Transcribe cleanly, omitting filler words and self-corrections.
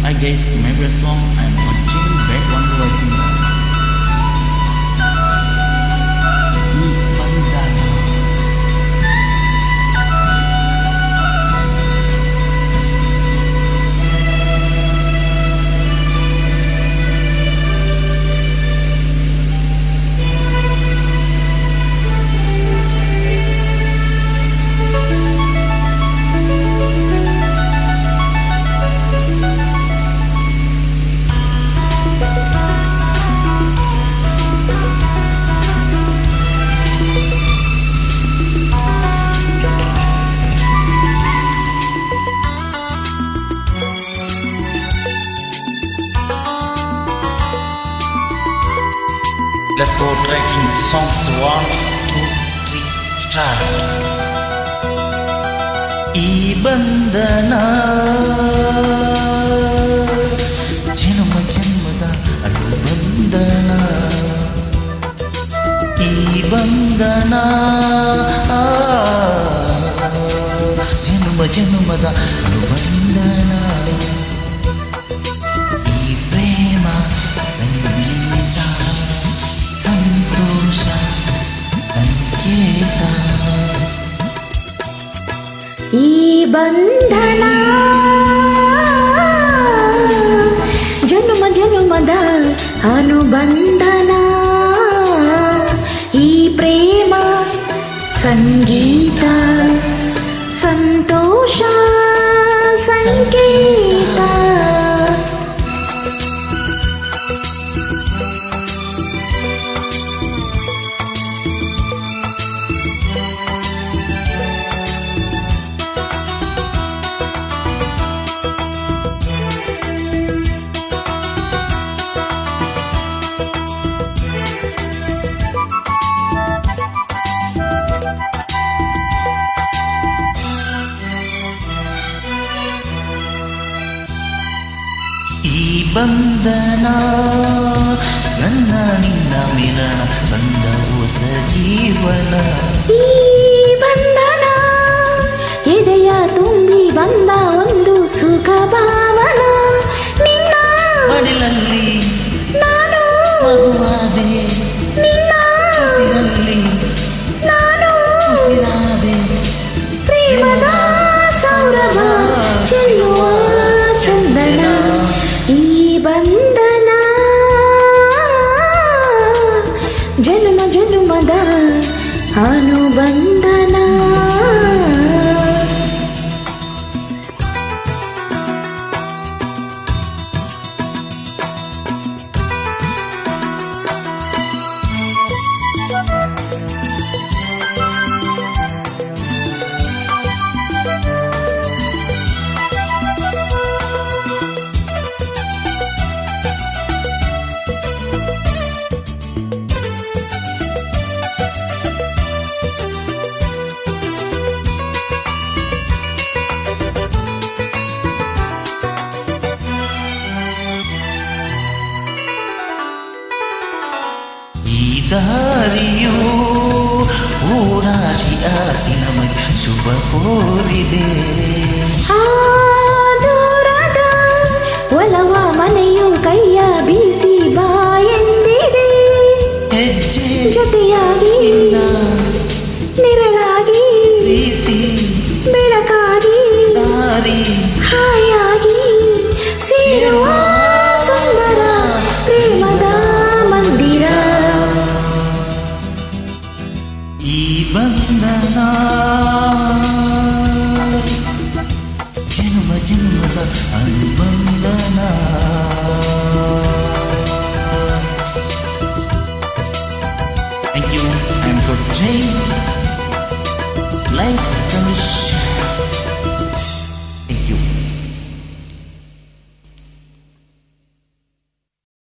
Hi guys, my favorite song I'm watching back on the watching ಈ ಬಂದಾಗ Let's go tracking songs 1, 2, 3, start. ಈ ಬಂಧನ ಜನ್ಮ ಜನ್ಮದ ಅನುಬಂಧನ ಈ ಬಂಧನ ಜನ್ಮ ಜನ್ಮದ ಅನುಬಂಧನ ಈ ಪ್ರೇಮ ಸಂಗೀತ ಸಂತೋಷ ಸಂಕೇತ ಈ ಬಂಧನ ಜನ್ಮ ಜನ್ಮದ ಅನುಬಂಧನ ಈ ಪ್ರೇಮ ಸಂಗೀತ ಸಂತೋಷ ಸಂಕೇತ ಈ ಬಂಧನ ನನ್ನ ನಿನ್ನ ಮಿಲನ ಬಂದ ಹೊಸ ಜೀವನ ಈ ಬಂಧನ ಎದೆಯ ತುಂಬಿ ಬಂದ ಒಂದು ಸುಖ ಭಾವನ ನಿನ್ನ ಮಡಿಲಲ್ಲಿ ನಾನು ಮಗುವಾದೆ ನಿನ್ನ ಉಸಿರಲ್ಲಿ ನಾನು ಉಸಿರಾದೆ ಪ್ರೇಮದ ಸೌರಭ ಚೆಲ್ಲುವ ಚಂದನ ಈ ಬಂಧನ ಜನ್ಮ ಜನ್ಮದ ಅನುಬಂಧನ ಈ ದಾರಿಯು ಊರಾಶಿ ಆಸಿ ನಮಗೆ ಶುಭ ಕೋರಿದೆ ಆ ದೂರದ ಒಲವ ಮನೆಯು ಕೈಯ ಬೀಸಿ ಬಾ ಎಂದಿದೆ ಹೆಜ್ಜೆ ಜೊತೆಯಾಗಿ ನಿರಳಾಗಿ ಪ್ರೀತಿ ಬೆಳಕಾಗಿ ದಾರಿ ಹಾಯಾಗಿ ಸೇರುವ ಸುಂದರ ಪ್ರೇಮದ ಮಂದಿರ ಈ ಬಂಧನ ಜನ್ಮ ಜನ್ಮದ ಅನುಬಂಧನ Thank you and for Jay like the